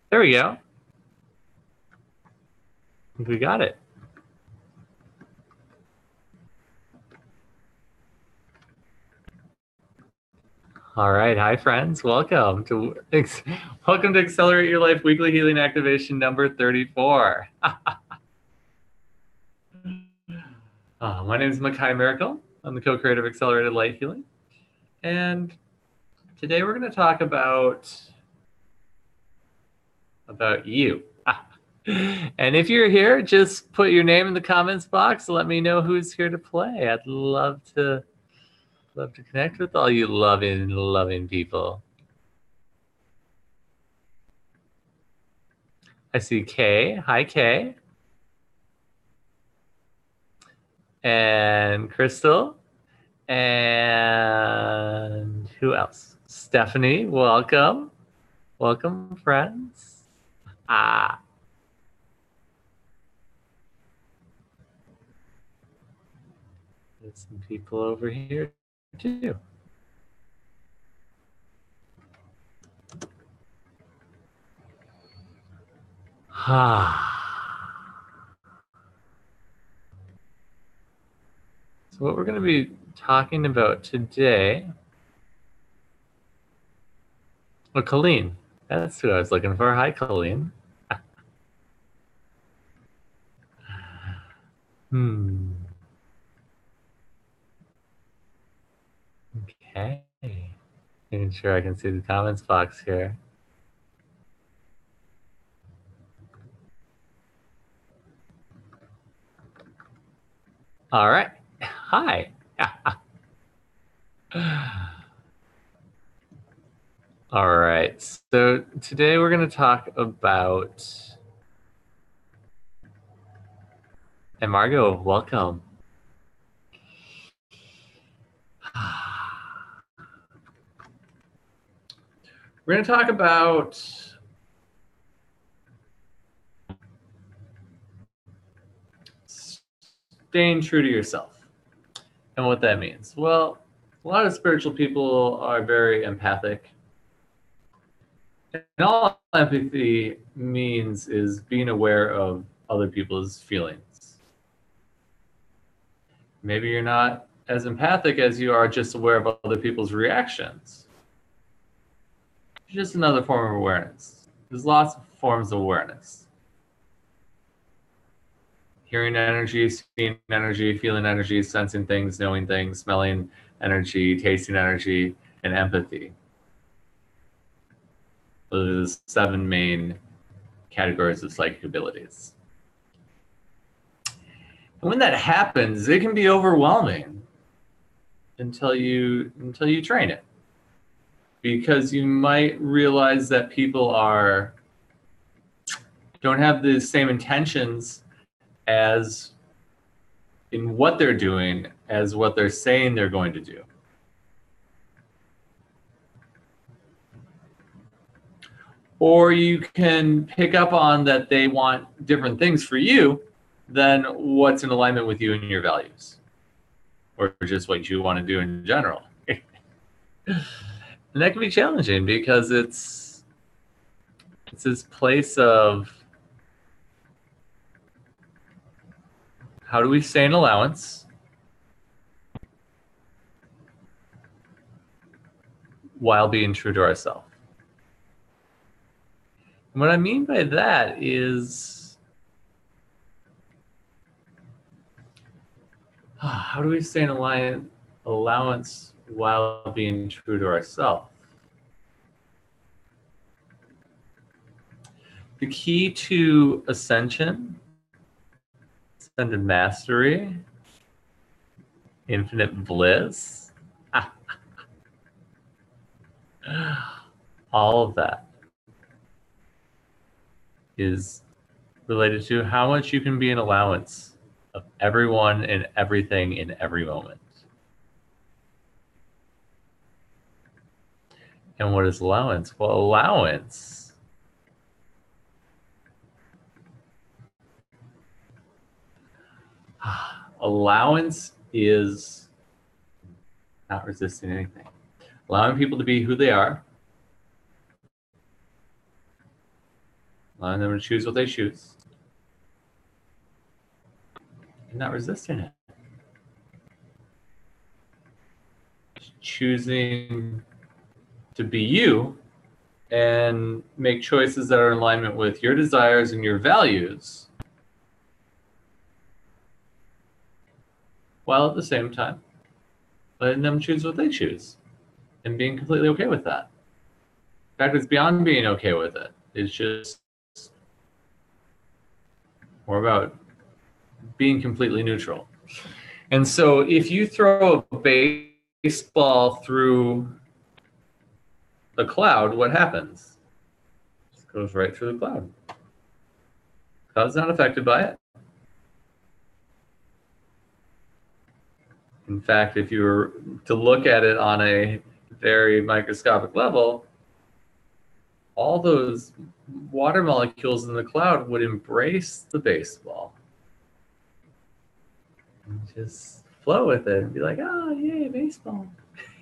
There we go. We got it. All right, hi friends. Welcome to Accelerate Your Life Weekly Healing Activation number 34. My name is Macaya Miracle. I'm the co-creator of Accelerated Light Healing, and today we're going to talk about you. And if you're here, just put your name in the comments box. Let me know who's here to play. I'd love to connect with all you loving people. I see Kay. Hi, Kay. And Crystal. And who else? Stephanie, welcome. Welcome, friends. There's some people over here too. So what we're going to be talking about today. Oh, Colleen. That's who I was looking for. Hi, Colleen. Okay. Making sure I can see the comments box here. All right. Hi. All right. So today we're going to talk about. And Margot, welcome. We're going to talk about staying true to yourself and what that means. Well, a lot of spiritual people are very empathic. And all empathy means is being aware of other people's feelings. Maybe you're not as empathic as you are just aware of other people's reactions. It's just another form of awareness. There's lots of forms of awareness. Hearing energy, seeing energy, feeling energy, sensing things, knowing things, smelling energy, tasting energy, and empathy. Those are the 7 main categories of psychic abilities. And when that happens, it can be overwhelming until you train it. Because you might realize that people don't have the same intentions as in what they're doing as what they're saying they're going to do. Or you can pick up on that they want different things for you than what's in alignment with you and your values, or just what you want to do in general. And that can be challenging because it's this place of how do we stay in allowance while being true to ourselves. And what I mean by that is, how do we stay in allowance while being true to ourselves? The key to ascension, ascended mastery, infinite bliss, all of that is related to how much you can be in allowance of everyone and everything in every moment. And what is allowance? Well, allowance is not resisting anything. Allowing people to be who they are. Allowing them to choose what they choose. And not resisting it. Choosing to be you and make choices that are in alignment with your desires and your values, while at the same time letting them choose what they choose and being completely okay with that. In fact, it's beyond being okay with it. It's just more about being completely neutral. And so if you throw a baseball through a cloud, what happens? It just goes right through the cloud. The cloud's not affected by it. In fact, if you were to look at it on a very microscopic level, all those water molecules in the cloud would embrace the baseball and just flow with it and be like, oh, yay, baseball.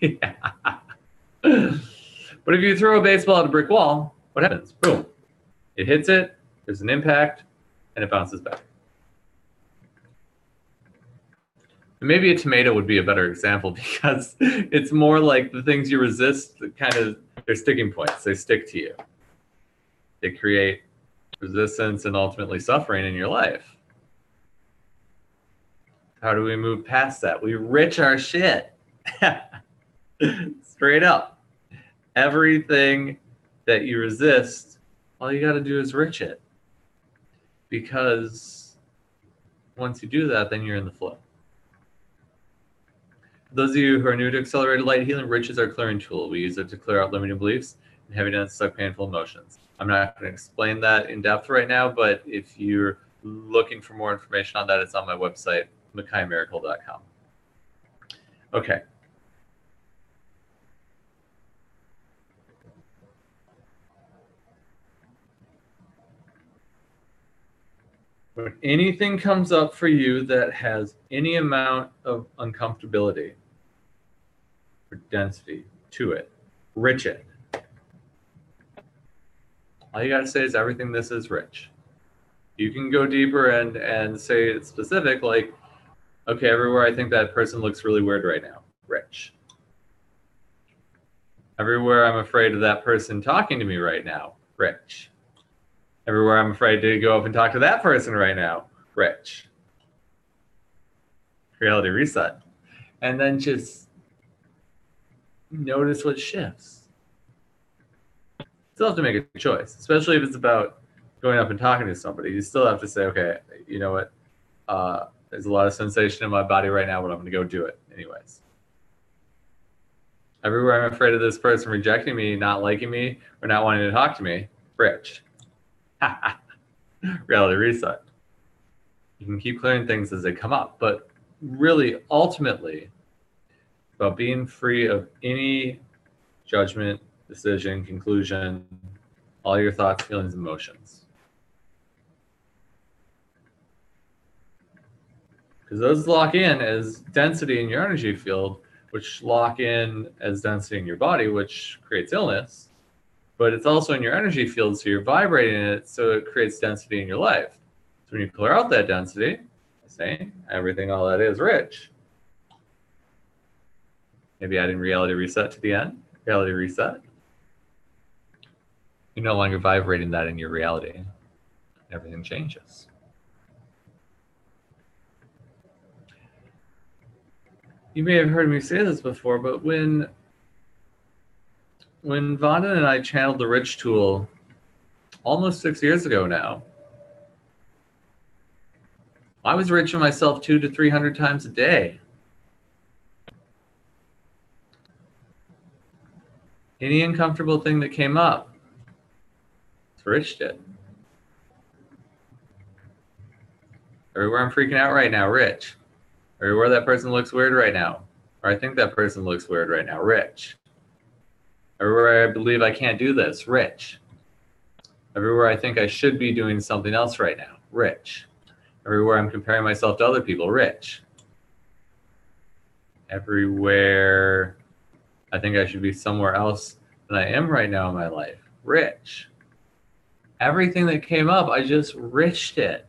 Yeah. But if you throw a baseball at a brick wall, what happens? Boom. It hits it, there's an impact, and it bounces back. Maybe a tomato would be a better example because it's more like the things you resist, they're sticking points. They stick to you. They create resistance and ultimately suffering in your life. How do we move past that? We rich our shit. Straight up. Everything that you resist, all you got to do is rich it. Because once you do that, then you're in the flow. For those of you who are new to Accelerated Light Healing, Rich is our clearing tool. We use it to clear out limiting beliefs and heaviness, stuck, painful emotions. I'm not going to explain that in depth right now, but if you're looking for more information on that, it's on my website, macayamiracle.com. Okay. When anything comes up for you that has any amount of uncomfortability or density to it, rich it. All you got to say is everything this is rich. You can go deeper and say it's specific, like, okay, everywhere I think that person looks really weird right now, rich. Everywhere I'm afraid of that person talking to me right now, rich. Everywhere I'm afraid to go up and talk to that person right now, rich. Reality reset. And then just notice what shifts. Still have to make a choice, especially if it's about going up and talking to somebody. You still have to say, okay, you know what? There's a lot of sensation in my body right now, but I'm going to go do it anyways. Everywhere I'm afraid of this person rejecting me, not liking me, or not wanting to talk to me, rich. Reality reset. You can keep clearing things as they come up, but really, ultimately, about being free of any judgment, decision, conclusion, all your thoughts, feelings, emotions. Because those lock in as density in your energy field, which lock in as density in your body, which creates illness. But it's also in your energy field, so you're vibrating it, so it creates density in your life. So when you clear out that density, saying everything, all that is rich. Maybe adding reality reset to the end. Reality reset. You're no longer vibrating that in your reality. Everything changes. You may have heard me say this before, but when Vonda and I channeled the Rich tool almost 6 years ago now, I was riching myself 200 to 300 times a day. Any uncomfortable thing that came up, it's riched it. Everywhere I'm freaking out right now, rich. Everywhere that person looks weird right now, or I think that person looks weird right now, rich. Everywhere I believe I can't do this, rich. Everywhere I think I should be doing something else right now, rich. Everywhere I'm comparing myself to other people, rich. Everywhere I think I should be somewhere else than I am right now in my life, rich. Everything that came up, I just riched it.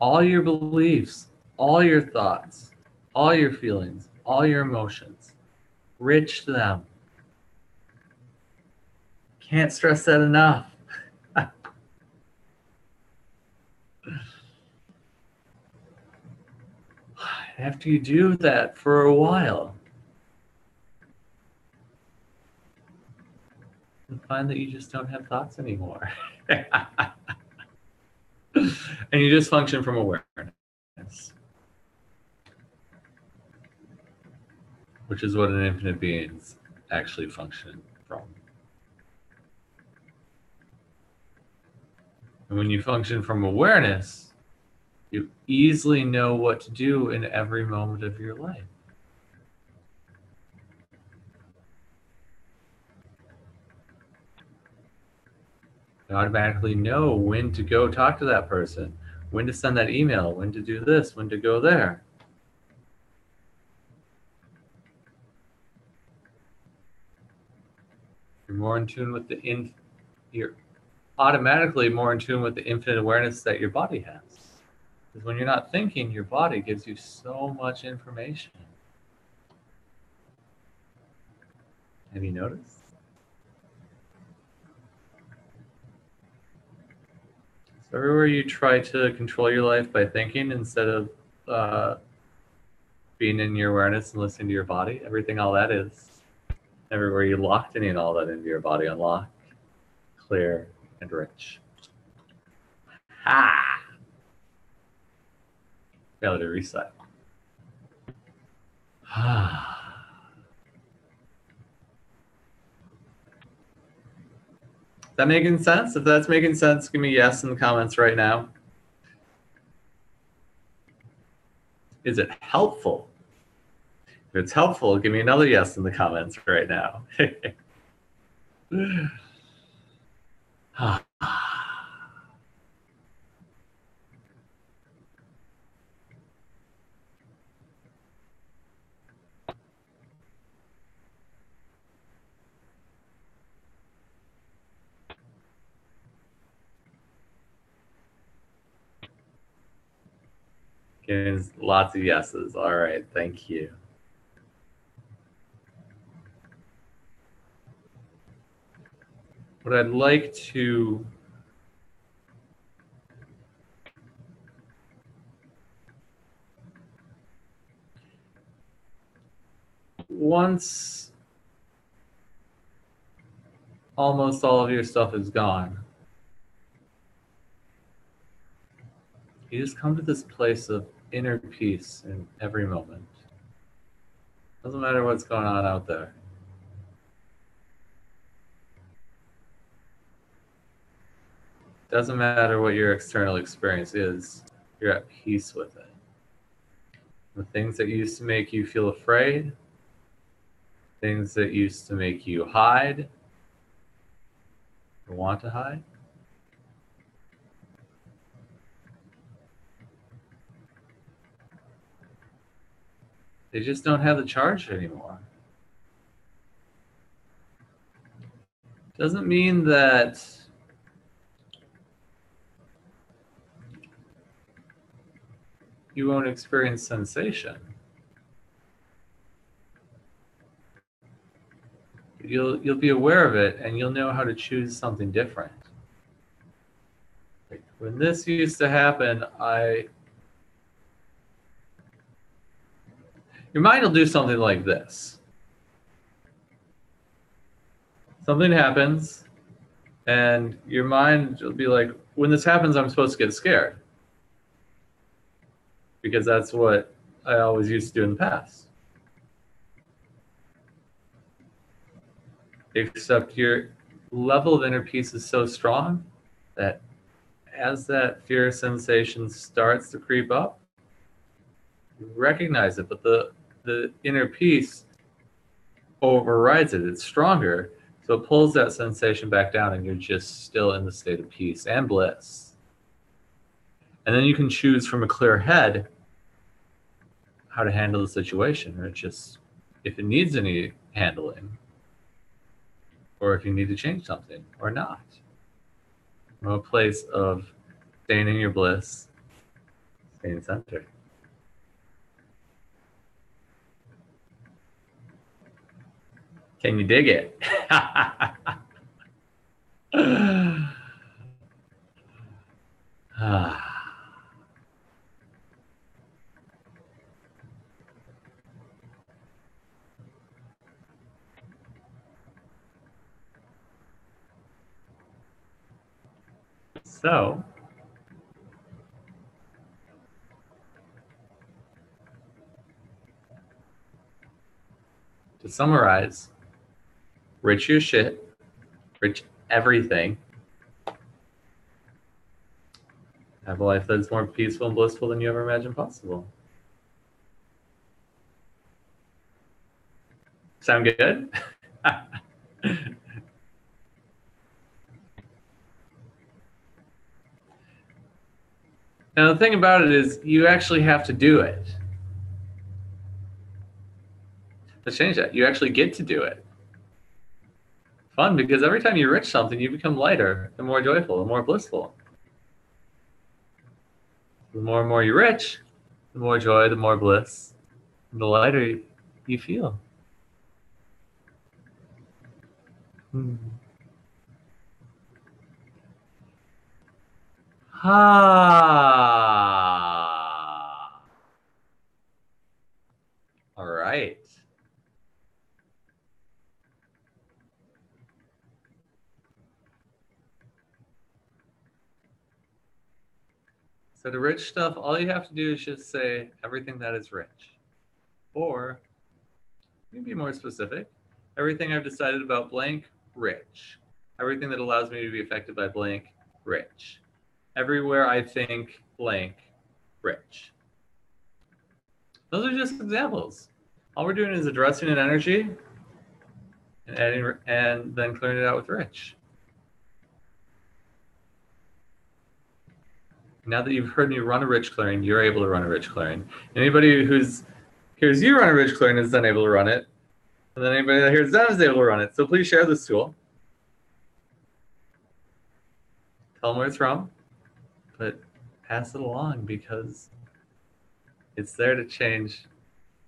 All your beliefs, all your thoughts, all your feelings, all your emotions, rich them. Can't stress that enough. After you do that for a while, you find that you just don't have thoughts anymore. And you just function from awareness, which is what an infinite beings actually function from. And when you function from awareness, you easily know what to do in every moment of your life. You automatically know when to go talk to that person, when to send that email, when to do this, when to go there. You're more in tune with you're automatically more in tune with the infinite awareness that your body has. Because when you're not thinking, your body gives you so much information. Have you noticed? So everywhere you try to control your life by thinking instead of being in your awareness and listening to your body, everything all that is, everywhere you locked any and all that into your body, unlocked, clear, and rich. Ha! Got to reset. Is that making sense? If that's making sense, give me yes in the comments right now. Is it helpful? If it's helpful, give me another yes in the comments right now. Getting lots of yeses. All right, thank you. What I'd like to once almost all of your stuff is gone, you just come to this place of inner peace in every moment. Doesn't matter what's going on out there. Doesn't matter what your external experience is, you're at peace with it. The things that used to make you feel afraid, things that used to make you hide or want to hide, they just don't have the charge anymore. Doesn't mean that you won't experience sensation. You'll be aware of it, and you'll know how to choose something different. Like when this used to happen, your mind will do something like this. Something happens, and your mind will be like, when this happens, I'm supposed to get scared. Because that's what I always used to do in the past. Except your level of inner peace is so strong that as that fear sensation starts to creep up, you recognize it, but the inner peace overrides it. It's stronger, so it pulls that sensation back down, and you're just still in the state of peace and bliss. And then you can choose from a clear head how to handle the situation, or just if it needs any handling, or if you need to change something or not. From a place of staying in your bliss, staying centered. Can you dig it? So, to summarize, rich your shit, rich everything. Have a life that's more peaceful and blissful than you ever imagined possible. Sound good? Now, the thing about it is, you actually have to do it. Let's change that. You actually get to do it. Fun, because every time you rich something, you become lighter and more joyful and more blissful. The more and more you rich, the more joy, the more bliss, the lighter you feel. Ah. All right. So to rich stuff, all you have to do is just say everything that is rich. Or you can be more specific. Everything I've decided about blank, rich. Everything that allows me to be affected by blank, rich. Everywhere I think blank, rich. Those are just examples. All we're doing is addressing an energy and adding and then clearing it out with rich. Now that you've heard me run a rich clearing, you're able to run a rich clearing. Anybody who's hears you run a rich clearing is then able to run it. And then anybody that hears them is able to run it. So please share this tool. Tell them where it's from, but pass it along because it's there to change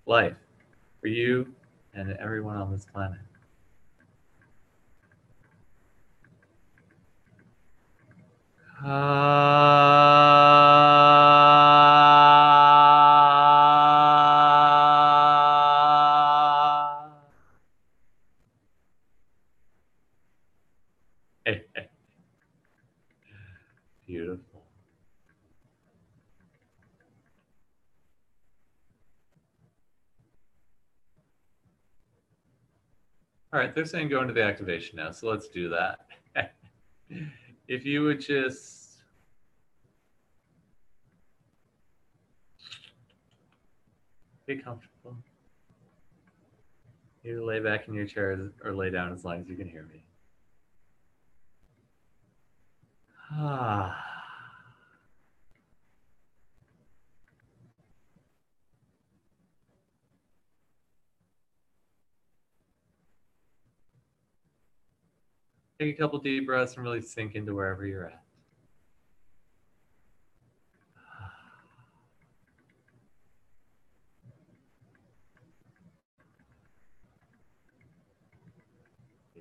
life for you and everyone on this planet. Beautiful. All right, they're saying go into the activation now, so let's do that. If you would just be comfortable. You lay back in your chair or lay down as long as you can hear me. Ah. Take a couple deep breaths and really sink into wherever you're at.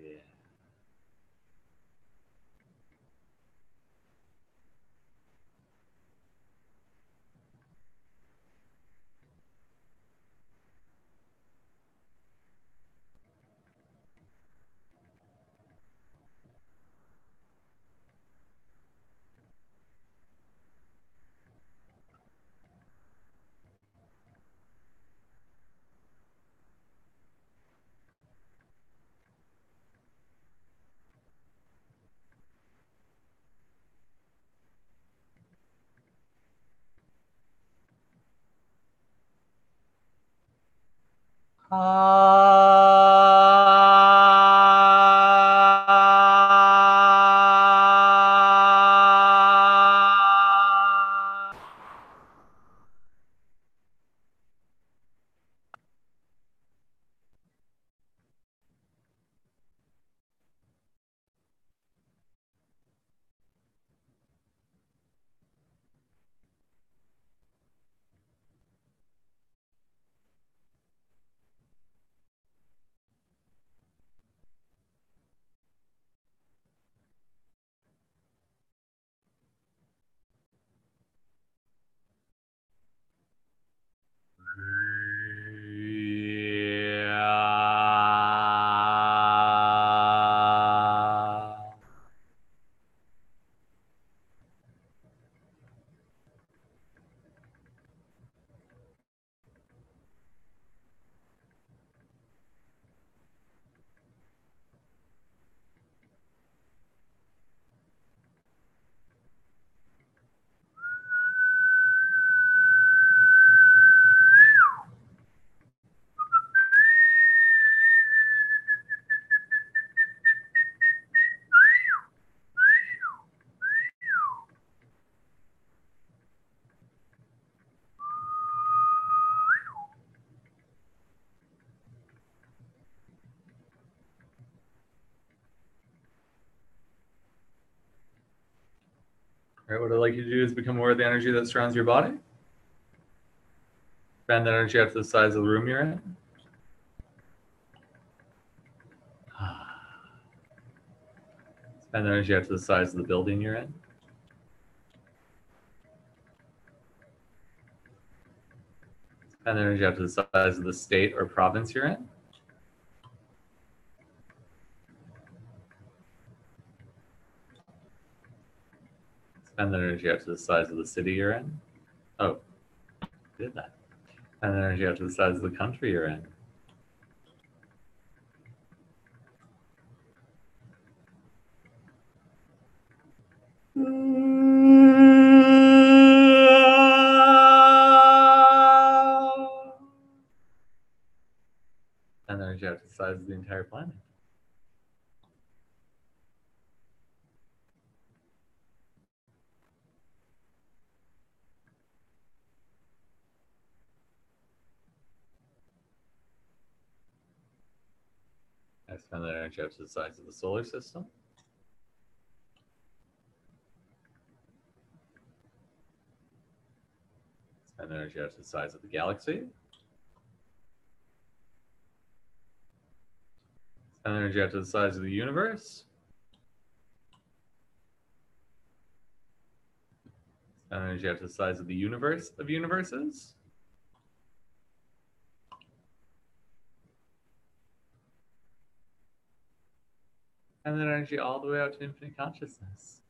Yeah. Right, what I'd like you to do is become aware of the energy that surrounds your body. Expand that energy out to the size of the room you're in. Expand that energy out to the size of the building you're in. Expand that energy out to the size of the state or province you're in. Expand that energy out to the size of the city you're in. Oh, did that. Expand that energy out to the size of the country you're in. And energy out to the size of the entire planet. Expand that energy out to the size of the solar system. Expand that energy out to the size of the galaxy. Expand that energy out to the size of the universe. Expand that energy out to the size of the universe of universes. And that energy all the way out to infinite consciousness.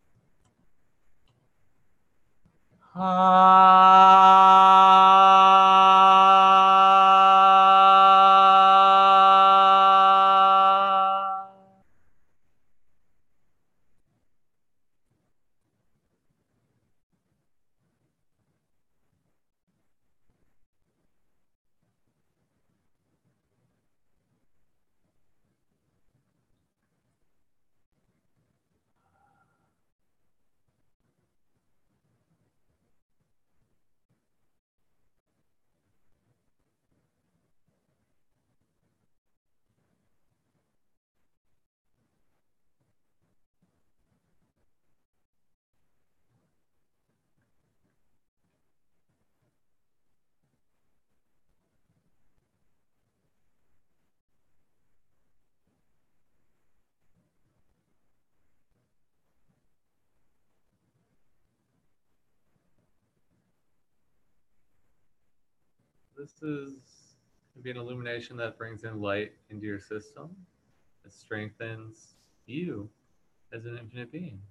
This is to be an illumination that brings in light into your system. It strengthens you as an infinite being.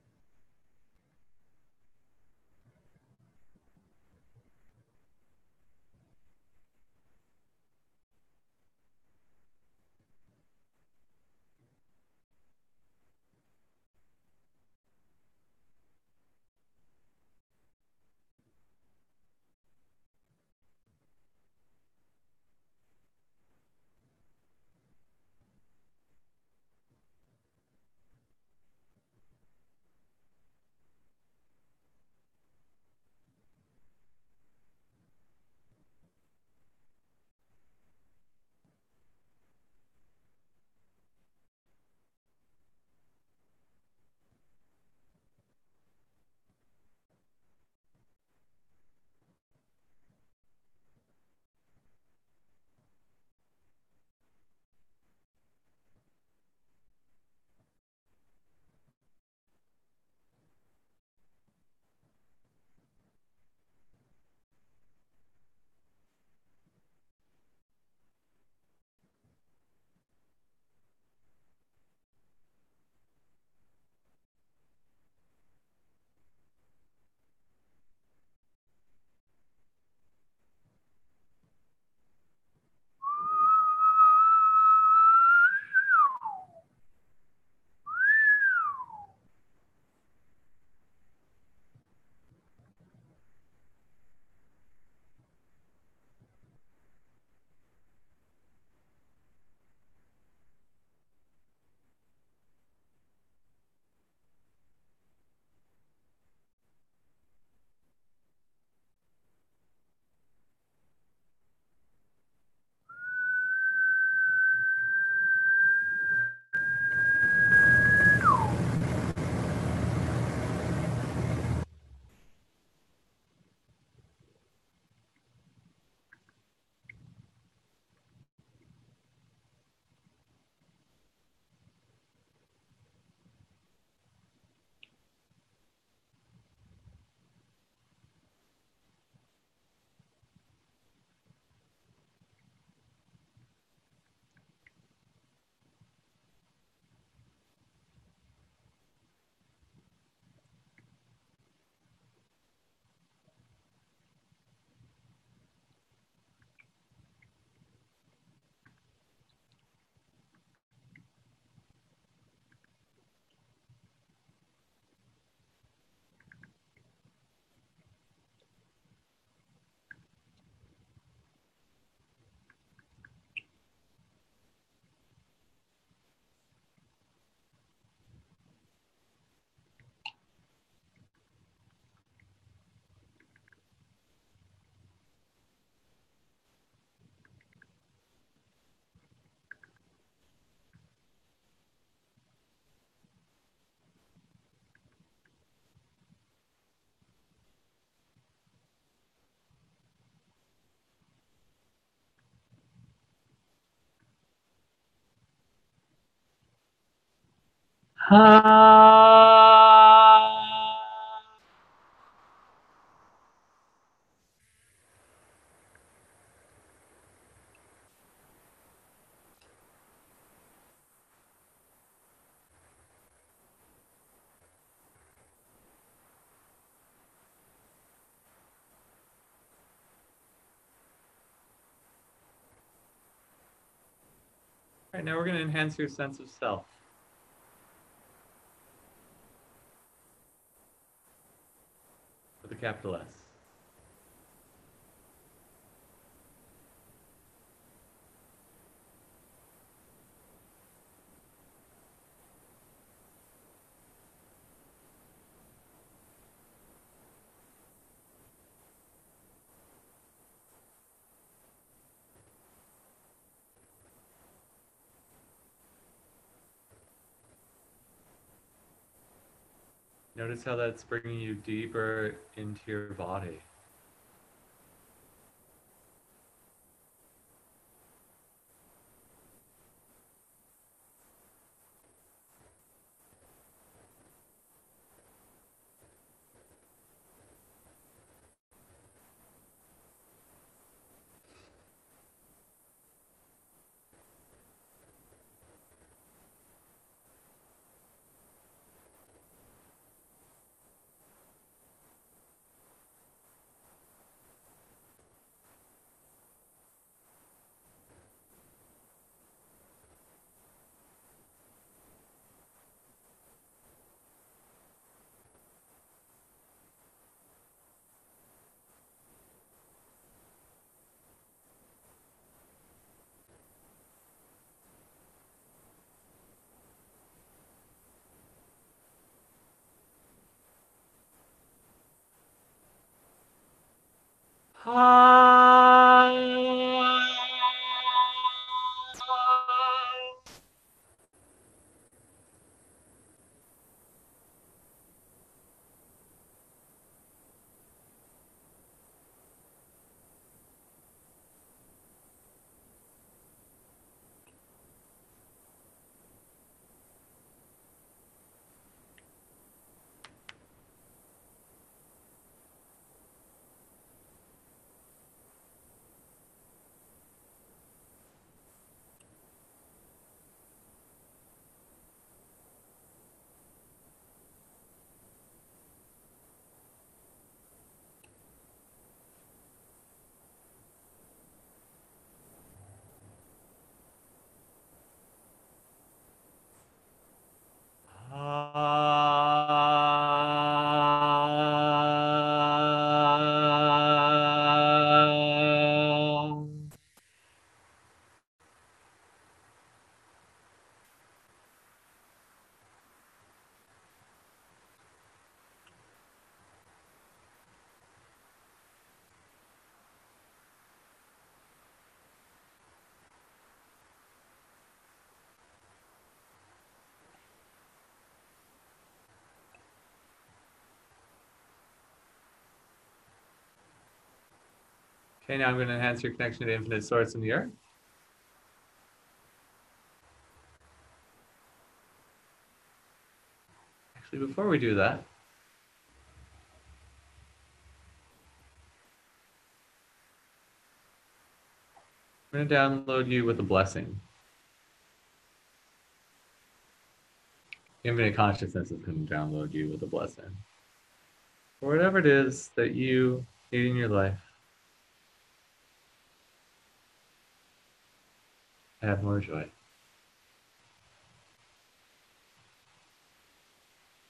All right, now we're going to enhance your sense of self with a capital S. Notice how that's bringing you deeper into your body. Okay, now I'm going to enhance your connection to infinite source in the earth. Actually, before we do that, I'm going to download you with a blessing. Infinite consciousness is going to download you with a blessing. For whatever it is that you need in your life, have more joy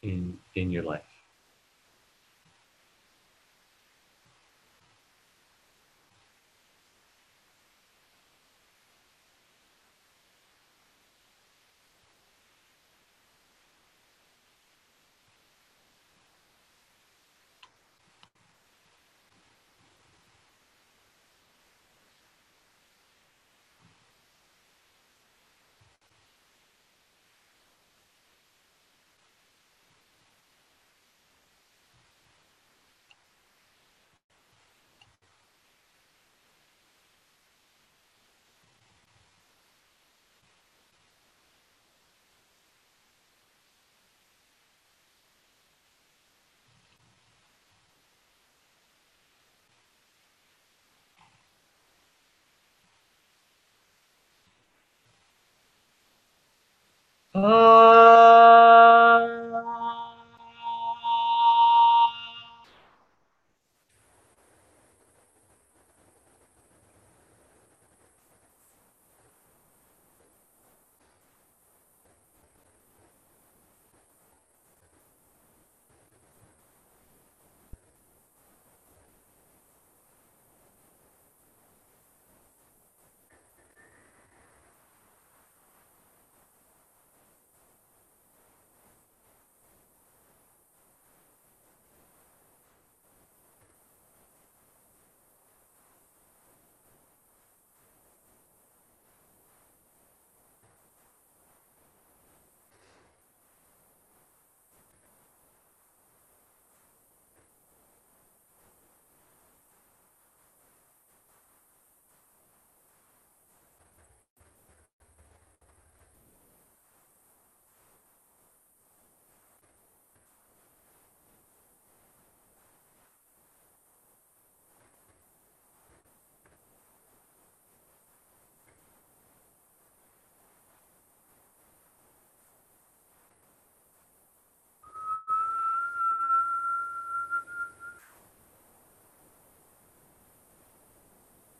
in your life.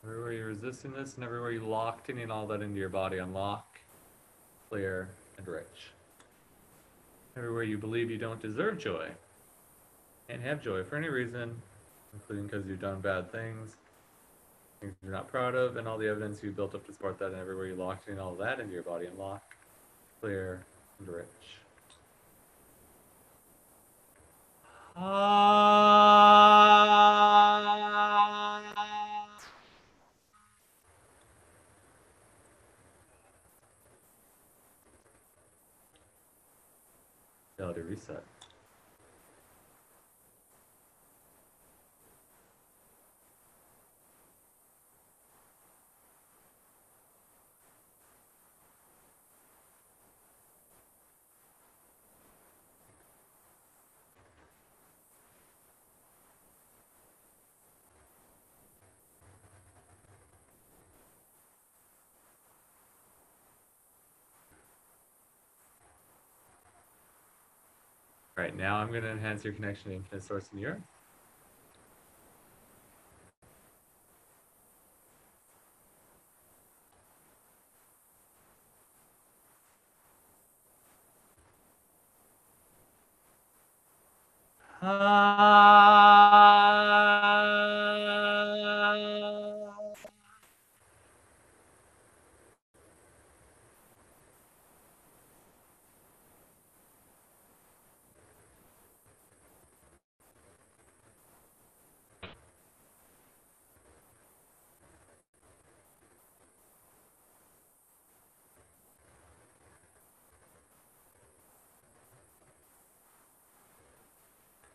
Everywhere you're resisting this and everywhere you locked in all that into your body, unlock, clear, and rich. Everywhere you believe you don't deserve joy and have joy for any reason, including because you've done bad things, things you're not proud of, and all the evidence you built up to support that, and everywhere you locked in all that into your body, unlock, clear, and rich. Reality reset. All right, now I'm going to enhance your connection to infinite source in the earth.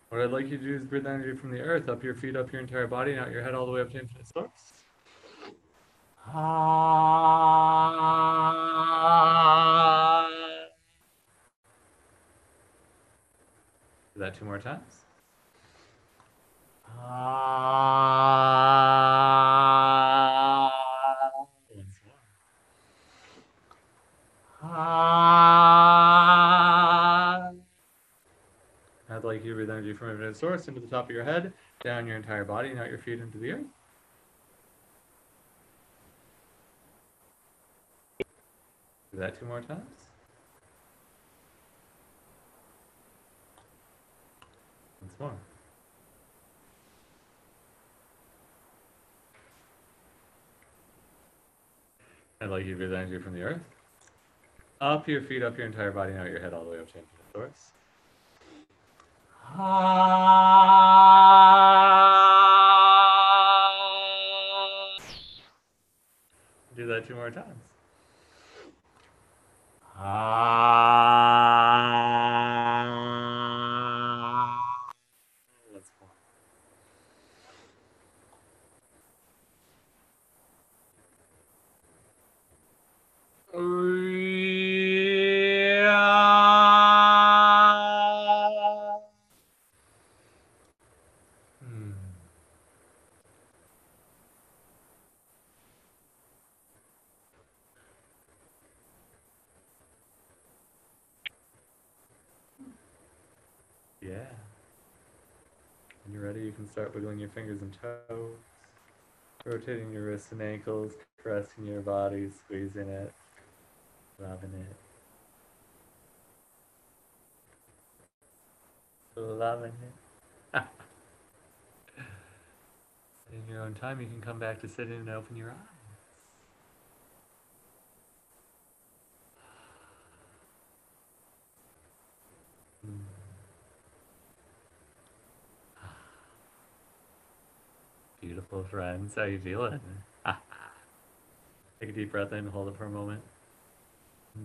What I'd like you to do is breathe energy from the earth up your feet, up your entire body, and out your head all the way up to infinite source. Do that 2 more times. Once more. I'd like you to breathe energy from infinite source into the top of your head, down your entire body, and out your feet into the earth. Do that 2 more times. Once more. I'd like you to breathe energy from the earth, up your feet, up your entire body, and out your head all the way up to infinite source. Do that 2 more times. Once more. Yeah. When you're ready, you can start wiggling your fingers and toes, rotating your wrists and ankles, caressing your body, squeezing it, loving it, loving it. In your own time, you can come back to sitting and open your eyes. Mm. Beautiful friends, how you feeling? Take a deep breath in, hold it for a moment.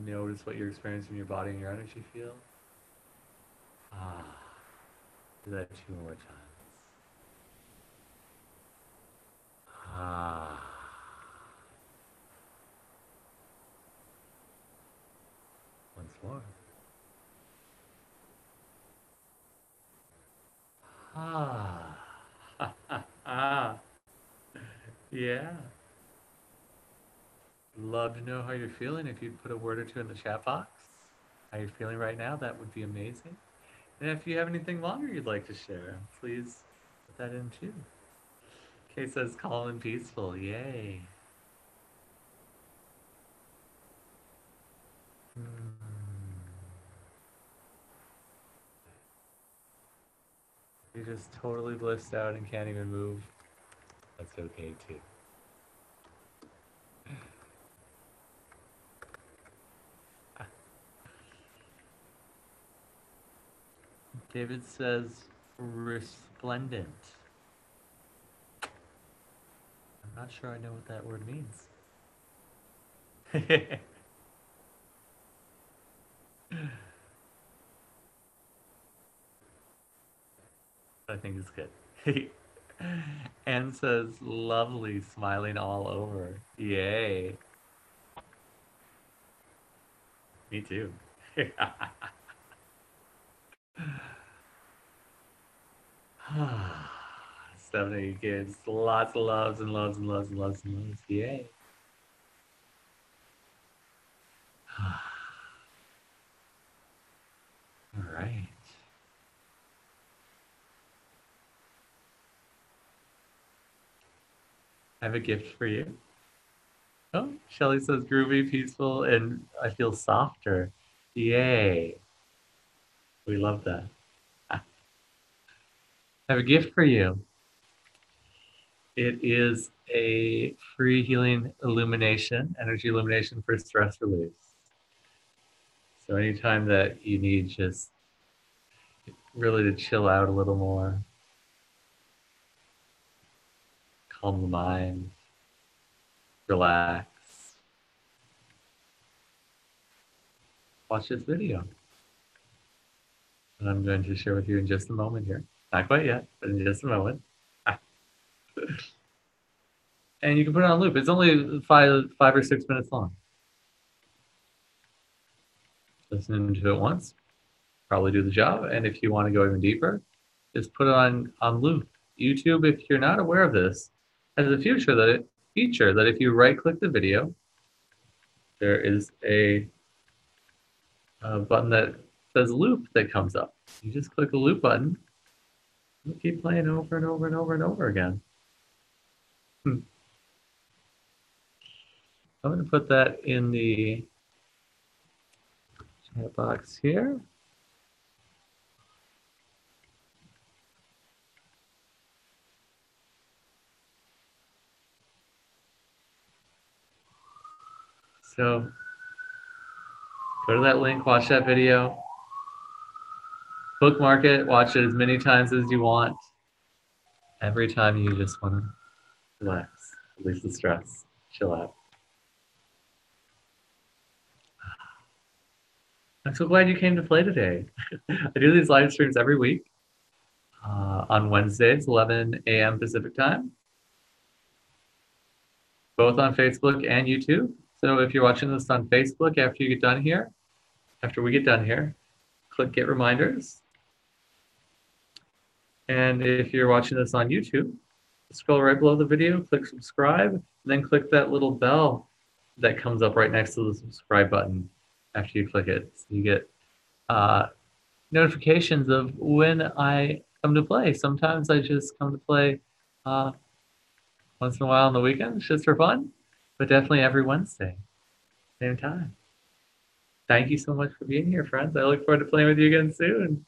Notice what you're experiencing in your body and your energy field. Ah, do that 2 more times. Ah, once more. Ah, ah, yeah. Love to know how you're feeling. If you'd put a word or two in the chat box, how you're feeling right now, that would be amazing. And if you have anything longer you'd like to share, please put that in too. Kay says calm and peaceful. Yay. Mm. You're just totally blissed out and can't even move. That's okay too. David says resplendent. I'm not sure I know what that word means. I think it's good. Anne says lovely, smiling all over. Yay. Me too. Stephanie gives lots of loves and loves and loves and loves and loves. Yay. All right. I have a gift for you. Oh, Shelly says groovy, peaceful, and I feel softer. Yay. We love that. I have a gift for you. It is a free healing illumination, energy illumination for stress release. So anytime that you need just really to chill out a little more, calm the mind, relax, watch this video. And I'm going to share with you in just a moment here. Not quite yet, but in just a moment. And you can put it on loop. It's only five or 6 minutes long. Listen to it once, probably do the job. And if you want to go even deeper, just put it on loop. YouTube, if you're not aware of this, has a feature that if you right-click the video, there is a button that says loop that comes up. You just click the loop button. It'll keep playing over and over and over and over again. I'm going to put that in the chat box here. So go to that link, watch that video, bookmark it, watch it as many times as you want. Every time you just want to relax, release the stress, chill out. I'm so glad you came to play today. I do these live streams every week on Wednesdays, 11 a.m. Pacific time, both on Facebook and YouTube. So if you're watching this on Facebook after we get done here, click Get Reminders. And if you're watching this on YouTube, scroll right below the video, click subscribe, and then click that little bell that comes up right next to the subscribe button after you click it. So you get notifications of when I come to play. Sometimes I just come to play uh, once in a while on the weekends just for fun, but definitely every Wednesday, same time. Thank you so much for being here, friends. I look forward to playing with you again soon.